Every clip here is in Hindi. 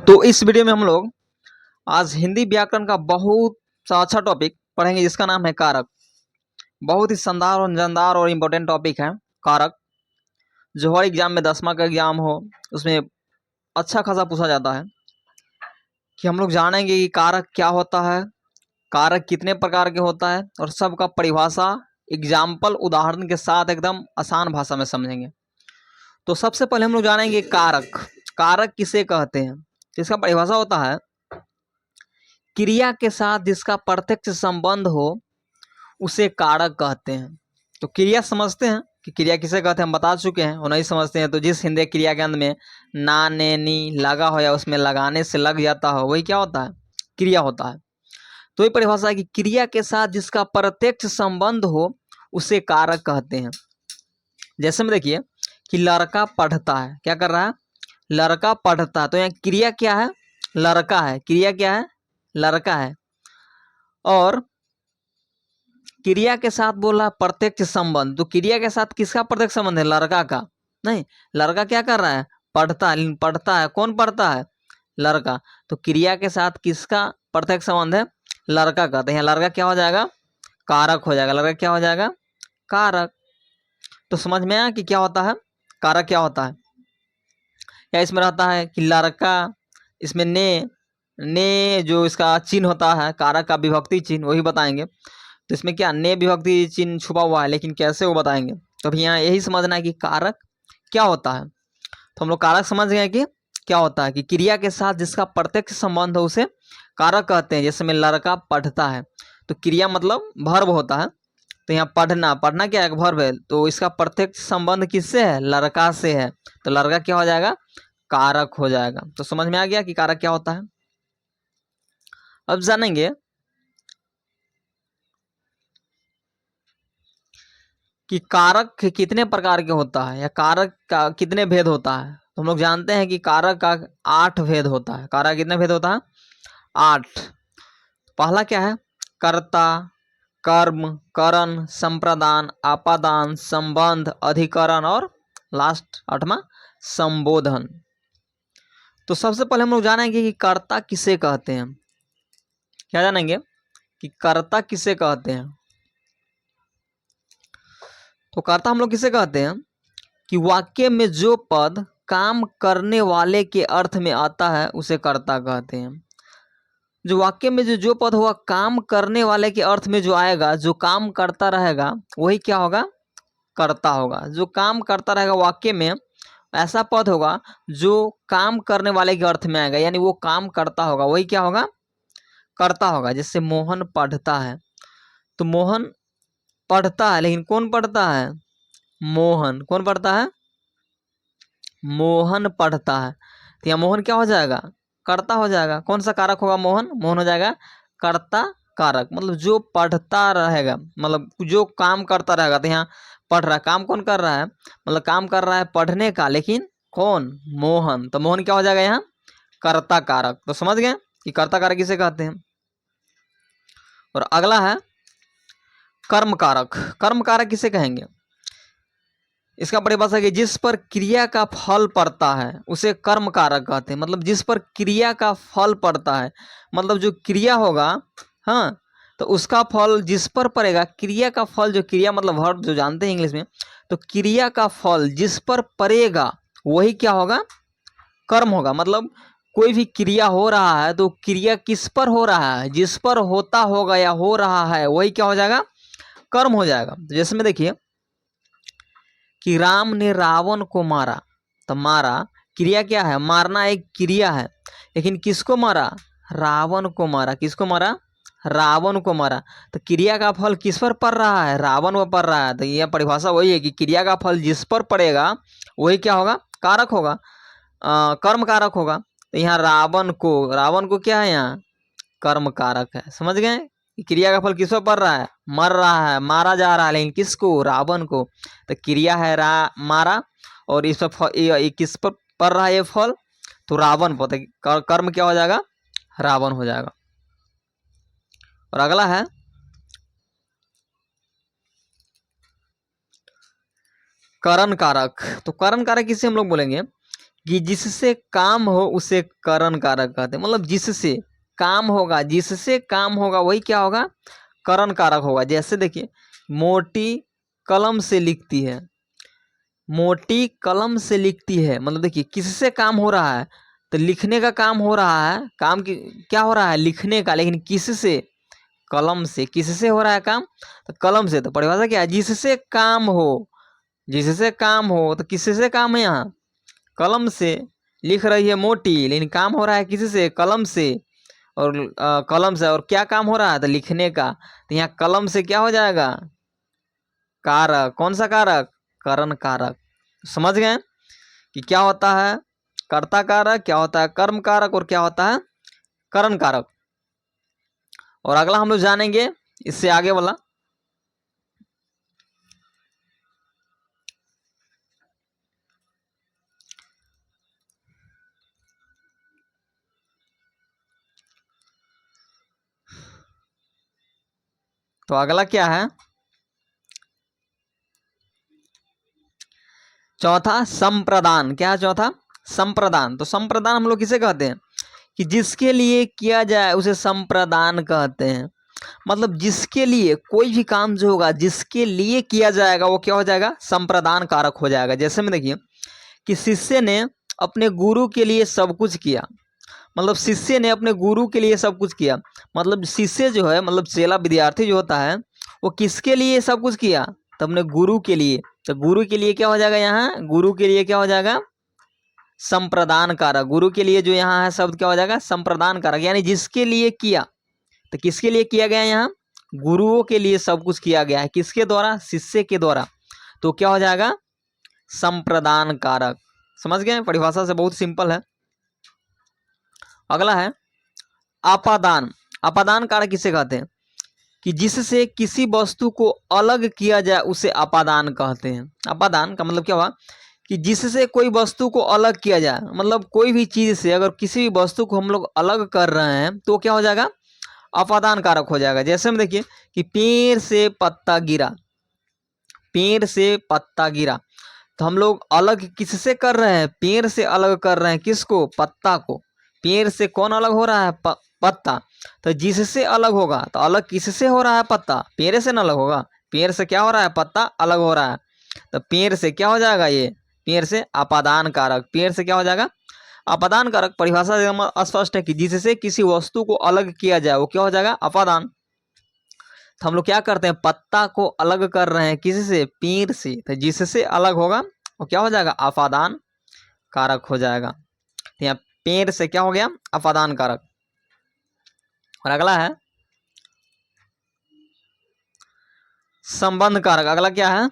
तो इस वीडियो में हम लोग आज हिंदी व्याकरण का बहुत सा अच्छा टॉपिक पढ़ेंगे जिसका नाम है कारक। बहुत ही शानदार और जानदार और इम्पोर्टेंट टॉपिक है कारक, जो हर एग्जाम में 10वां का एग्जाम हो उसमें अच्छा खासा पूछा जाता है। कि हम लोग जानेंगे कि कारक क्या होता है, कारक कितने प्रकार के होता है और सबका परिभाषा एग्जाम्पल उदाहरण के साथ एकदम आसान भाषा में समझेंगे। तो सबसे पहले हम लोग जानेंगे कारक। कारक किसे कहते हैं? इसका परिभाषा होता है क्रिया के साथ जिसका प्रत्यक्ष संबंध हो उसे कारक कहते हैं। तो क्रिया समझते हैं कि क्रिया किसे कहते हैं, हम बता चुके हैं। और नहीं समझते हैं तो जिस हिंदी क्रिया के अंत में ना ने नी लगा हो या उसमें लगाने से लग जाता हो वही क्या होता है? क्रिया होता है। तो ये परिभाषा है कि क्रिया के साथ जिसका प्रत्यक्ष संबंध हो उसे कारक कहते हैं। जैसे में देखिए कि लड़का पढ़ता है, क्या कर रहा है? लड़का पढ़ता है। तो यहाँ क्रिया क्या है? लड़का है। क्रिया क्या है? लड़का है। और क्रिया के साथ बोला प्रत्यक्ष संबंध, तो क्रिया के साथ किसका प्रत्यक्ष संबंध है? लड़का का। नहीं, लड़का क्या कर रहा है? पढ़ता है। पढ़ता है, कौन पढ़ता है? लड़का। तो क्रिया के साथ किसका प्रत्यक्ष संबंध है? लड़का का। तो यहाँ लड़का क्या हो जाएगा? कारक हो जाएगा। लड़का क्या हो जाएगा? कारक। तो समझ में आया कि क्या होता है कारक, क्या होता है। या इसमें रहता है कि लड़का, इसमें ने जो इसका चिन्ह होता है कारक का विभक्ति चिन्ह, वही बताएंगे। तो इसमें क्या ने विभक्ति चिन्ह छुपा हुआ है, लेकिन कैसे वो बताएंगे। तो अभी यहाँ यही समझना है कि कारक क्या होता है। तो हम लोग कारक समझ गए कि क्या होता है कि क्रिया के साथ जिसका प्रत्यक्ष संबंध हो उसे कारक कहते हैं। जैसे में लड़का पढ़ता है, तो क्रिया मतलब वर्ब होता है। तो यहाँ पढ़ना, पढ़ना क्या है? वर्ब है। तो इसका प्रत्यक्ष संबंध किससे है? लड़का से है। तो लड़का क्या हो जाएगा? कारक हो जाएगा। तो समझ में आ गया कि कारक क्या होता है। अब जानेंगे कि कारक कितने प्रकार के होता है या कारक का कितने भेद होता है। तो हम लोग जानते हैं कि कारक का 8 भेद होता है। कारक कितने भेद होता है? 8। पहला क्या है? कर्ता, कर्म, करण, संप्रदान, आपादान, संबंध, अधिकरण और लास्ट 8वां संबोधन। तो सबसे पहले हम लोग जानेंगे कि कर्ता किसे कहते हैं। क्या जानेंगे कि कर्ता किसे कहते हैं। तो कर्ता हम लोग किसे कहते हैं कि वाक्य में जो पद काम करने वाले के अर्थ में आता है उसे कर्ता कहते हैं। जो वाक्य में जो पद होगा काम करने वाले के अर्थ में जो आएगा, जो काम करता रहेगा वही क्या होगा? कर्ता होगा। जो काम करता रहेगा वाक्य में ऐसा पद होगा जो काम करने वाले के अर्थ में आएगा, यानी वो काम करता होगा, वही क्या होगा? कर्ता होगा। जैसे मोहन पढ़ता है, तो मोहन पढ़ता है, लेकिन कौन पढ़ता है? मोहन। कौन पढ़ता है? मोहन पढ़ता है। तो यहाँ मोहन क्या हो जाएगा? कर्ता हो जाएगा। कौन सा कारक होगा? मोहन। मोहन हो जाएगा कर्ता कारक। मतलब जो पढ़ता रहेगा, मतलब जो काम करता रहेगा। तो यहाँ पढ़ रहा है, काम कौन कर रहा है? मतलब काम कर रहा है पढ़ने का, लेकिन कौन? मोहन। तो मोहन क्या हो जाएगा यहाँ? कर्ता कारक। तो समझ गए कि कर्ता कारक किसे कहते हैं। और अगला है कर्म कारक। कर्म कारक किसे कहेंगे? इसका परिभाषा है कि जिस पर क्रिया का फल पड़ता है उसे कर्म कारक कहते हैं। मतलब जिस पर क्रिया का फल पड़ता है, मतलब जो क्रिया होगा, हाँ, तो उसका फल जिस पर पड़ेगा, क्रिया का फल, जो क्रिया मतलब वर्ब जो जानते हैं इंग्लिश में, तो क्रिया का फल जिस पर पड़ेगा वही क्या होगा? कर्म होगा। मतलब कोई भी क्रिया हो रहा है तो क्रिया किस पर हो रहा है? जिस पर होता होगा या हो रहा है वही क्या हो जाएगा? कर्म हो जाएगा। जैसे में देखिए कि राम ने रावण को मारा, तो मारा क्रिया क्या है? मारना एक क्रिया है, लेकिन किसको मारा? रावण को मारा। किसको मारा? रावण को मारा। तो क्रिया का फल किस पर पड़ रहा है? रावण पर पड़ रहा है। तो यह परिभाषा वही है कि क्रिया का फल जिस पर पड़ेगा वही क्या होगा? कारक होगा, कर्म कारक होगा। तो यहाँ रावण को क्या है? यहाँ कर्म कारक है। समझ गए? क्रिया का फल किस पर पड़ रहा है? मर रहा है, मारा जा रहा है, लेकिन किसको? रावण को। तो क्रिया है मारा, और इस पर ये किस पर पड़ रहा है ये फल? तो रावण पर। तो कर्म क्या हो जाएगा? रावण हो जाएगा। और अगला है करण कारक। तो करण कारक किसे हम लोग बोलेंगे कि जिससे काम हो उसे करण कारक कहते हैं। मतलब जिससे काम होगा, जिससे काम होगा वही क्या होगा, करण कारक होगा। जैसे देखिए, मोटी कलम से लिखती है, मोटी कलम से लिखती है, मतलब देखिए किससे काम हो रहा है, तो लिखने का काम हो रहा है, काम की क्या हो रहा है, लिखने का, लेकिन किससे, कलम से। किससे हो रहा है काम, तो कलम से। तो परिभाषा क्या है, जिससे काम हो, जिससे काम हो, तो किससे काम है यहाँ, कलम से। लिख रही है मोटी, लेकिन काम हो रहा है किससे, कलम से। और कलम से, और क्या काम हो रहा है, तो लिखने का। तो यहाँ कलम से क्या हो जाएगा, कारक। कौन सा कारक, करण कारक। समझ गए कि क्या होता है कर्ता कारक, क्या होता है कर्म कारक, और क्या होता है करण कारक। और अगला हम लोग जानेंगे इससे आगे वाला। तो अगला क्या है, चौथा संप्रदान। क्या है चौथा, संप्रदान। तो संप्रदान हम लोग किसे कहते हैं, कि जिसके लिए किया जाए उसे संप्रदान कहते हैं। मतलब जिसके लिए कोई भी काम जो होगा, जिसके लिए किया जाएगा वो क्या हो जाएगा, संप्रदान कारक हो जाएगा। जैसे में देखिए कि शिष्य ने अपने गुरु के लिए सब कुछ किया, मतलब शिष्य ने अपने गुरु के लिए सब कुछ किया। मतलब शिष्य जो है, मतलब चेला विद्यार्थी जो होता है, वो किसके लिए सब कुछ किया, तो अपने गुरु के लिए। तो गुरु के लिए क्या हो जाएगा, यहाँ गुरु के लिए क्या हो जाएगा, संप्रदान कारक। गुरु के लिए जो यहाँ है शब्द क्या हो जाएगा, संप्रदान कारक। यानी जिसके लिए किया, तो किसके लिए किया गया, यहाँ गुरुओं के लिए सब कुछ किया गया है, किसके द्वारा, शिष्य के द्वारा। तो क्या हो जाएगा, संप्रदान कारक। समझ गए, परिभाषा से बहुत सिंपल है। अगला है आपादान। आपादान कारक किसे कहते हैं, कि जिससे किसी वस्तु को अलग किया जाए उसे आपादान कहते हैं। आपादान का मतलब क्या हुआ, कि जिससे कोई वस्तु को अलग किया जाए, मतलब कोई भी चीज से अगर किसी भी वस्तु को हम लोग अलग कर रहे हैं तो क्या हो जाएगा, अपादान कारक हो जाएगा। जैसे में देखिए कि पेड़ से पत्ता गिरा, पेड़ से पत्ता गिरा, तो हम लोग अलग किससे कर रहे हैं, पेड़ से अलग कर रहे हैं, किसको, पत्ता को। पेड़ से कौन अलग हो रहा है, पत्ता। तो जिससे अलग होगा, तो अलग किससे हो रहा है, पत्ता, पेड़ से न अलग होगा। पेड़ से क्या हो रहा है, पत्ता अलग हो रहा है, तो पेड़ से क्या हो जाएगा, ये पेड़ से अपादान कारक। पेड़ से क्या हो जाएगा, अपादान कारक। परिभाषा एकदम स्पष्ट है कि जिससे किसी वस्तु को अलग किया जाए वो क्या हो जाएगा, अपादान। तो हम लोग क्या करते हैं, पत्ता को अलग कर रहे हैं किससे, पेड़ से। तो जिससे अलग होगा वो क्या हो जाएगा, अपादान कारक हो जाएगा। तो यहाँ पेड़ से क्या हो गया, अपादान कारक। और अगला है संबंध कारक। अगला क्या है,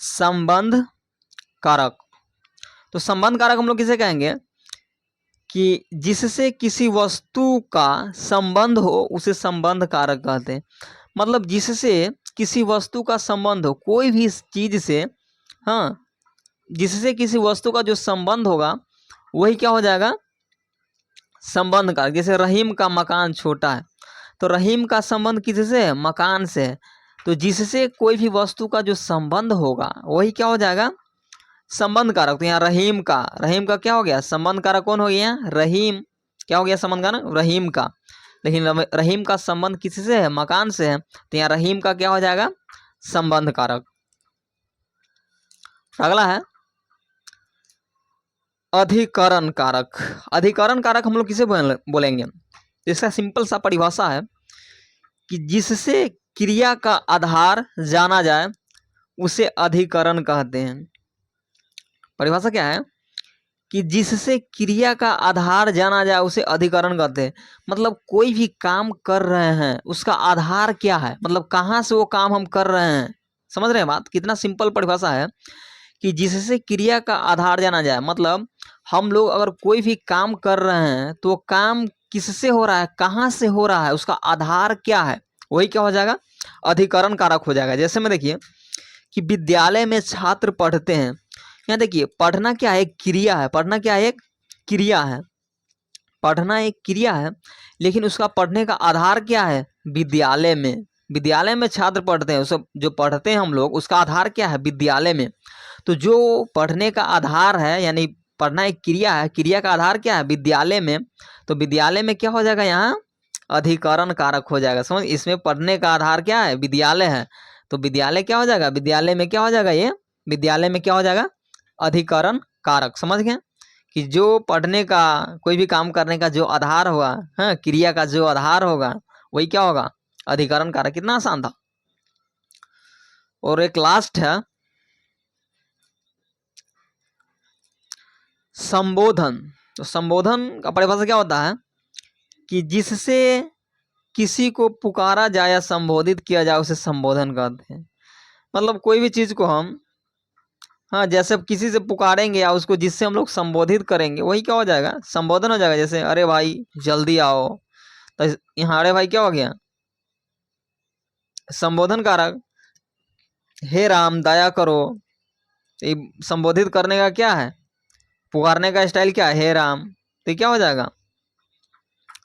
संबंध कारक। तो संबंध कारक हम लोग किसे कहेंगे, कि जिससे किसी वस्तु का संबंध हो उसे संबंध कारक कहते हैं। मतलब जिससे किसी वस्तु का संबंध हो, कोई भी चीज से, हाँ, जिससे किसी वस्तु का जो संबंध होगा वही क्या हो जाएगा, संबंध कारक। जैसे रहीम का मकान छोटा है, तो रहीम का संबंध किससे है, मकान से है। तो जिससे कोई भी वस्तु का जो संबंध होगा वही क्या हो जाएगा, संबंध कारक। तो यहाँ रहीम का क्या हो गया, संबंध कारक। कौन हो गया, रहीम। क्या हो गया संबंध कारक, रहीम का। लेकिन रहीम का संबंध किससे है, मकान से है, तो यहाँ रहीम का क्या हो जाएगा, संबंध कारक। अगला है अधिकरण कारक। अधिकरण कारक हम लोग किसे बोलेंगे, इसका सिंपल सा परिभाषा है कि जिससे क्रिया का आधार जाना जाए उसे अधिकरण कहते हैं। परिभाषा क्या है, कि जिससे क्रिया का आधार जाना जाए उसे अधिकरण कहते हैं। मतलब कोई भी काम कर रहे हैं उसका आधार क्या है, मतलब कहाँ से वो काम हम कर रहे हैं। समझ रहे हैं बात, कितना सिंपल परिभाषा है, कि जिससे क्रिया का आधार जाना जाए। मतलब हम लोग अगर कोई भी काम कर रहे हैं तो काम किससे हो रहा है, कहाँ से हो रहा है, उसका आधार क्या है, वही क्या हो जाएगा, अधिकरण कारक हो जाएगा। जैसे में देखिए कि विद्यालय में छात्र पढ़ते हैं। यहाँ देखिए पढ़ना क्या है, एक क्रिया है। पढ़ना क्या है, एक क्रिया है। पढ़ना एक क्रिया है, लेकिन उसका पढ़ने का आधार क्या है, विद्यालय में। विद्यालय में छात्र पढ़ते हैं, उस जो पढ़ते हैं हम लोग उसका आधार क्या है, विद्यालय में। तो जो पढ़ने का आधार है, यानी पढ़ना एक क्रिया है, क्रिया का आधार क्या है? विद्यालय में। तो विद्यालय में क्या हो जाएगा? यहाँ अधिकरण कारक हो जाएगा। समझ, इसमें पढ़ने का आधार क्या है? विद्यालय है। तो विद्यालय क्या हो जाएगा? विद्यालय में क्या हो जाएगा? ये विद्यालय में क्या हो जाएगा? अधिकरण कारक। समझ गए कि जो पढ़ने का, कोई भी काम करने का जो आधार होगा, हाँ, क्रिया का जो आधार होगा वही क्या होगा? अधिकरण कारक। कितना आसान था। और एक लास्ट है संबोधन। तो संबोधन का परिभाषा क्या होता है? कि जिससे किसी को पुकारा जाए या संबोधित किया जाए उसे संबोधन कहते हैं। मतलब कोई भी चीज को हम, हाँ, जैसे किसी से पुकारेंगे या उसको जिससे हम लोग संबोधित करेंगे वही क्या हो जाएगा? संबोधन हो जाएगा। जैसे अरे भाई जल्दी आओ, तो यहाँ अरे भाई क्या हो गया? संबोधन कारक। हे राम दया करो, ये संबोधित करने का क्या है? पुकारने का स्टाइल क्या है? हे राम। तो ये क्या हो जाएगा?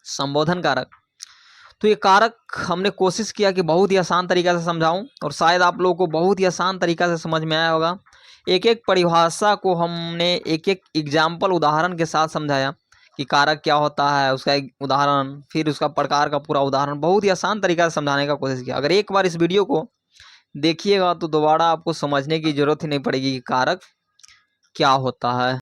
संबोधन कारक। तो ये कारक हमने कोशिश किया कि बहुत ही आसान तरीका से समझाऊं, और शायद आप लोगों को बहुत ही आसान तरीका से समझ में आया होगा। एक एक परिभाषा को हमने एक एक एग्जाम्पल, उदाहरण के साथ समझाया कि कारक क्या होता है, उसका एक उदाहरण, फिर उसका प्रकार का पूरा उदाहरण, बहुत ही आसान तरीका से समझाने का कोशिश किया। अगर एक बार इस वीडियो को देखिएगा तो दोबारा आपको समझने की जरूरत ही नहीं पड़ेगी कि कारक क्या होता है।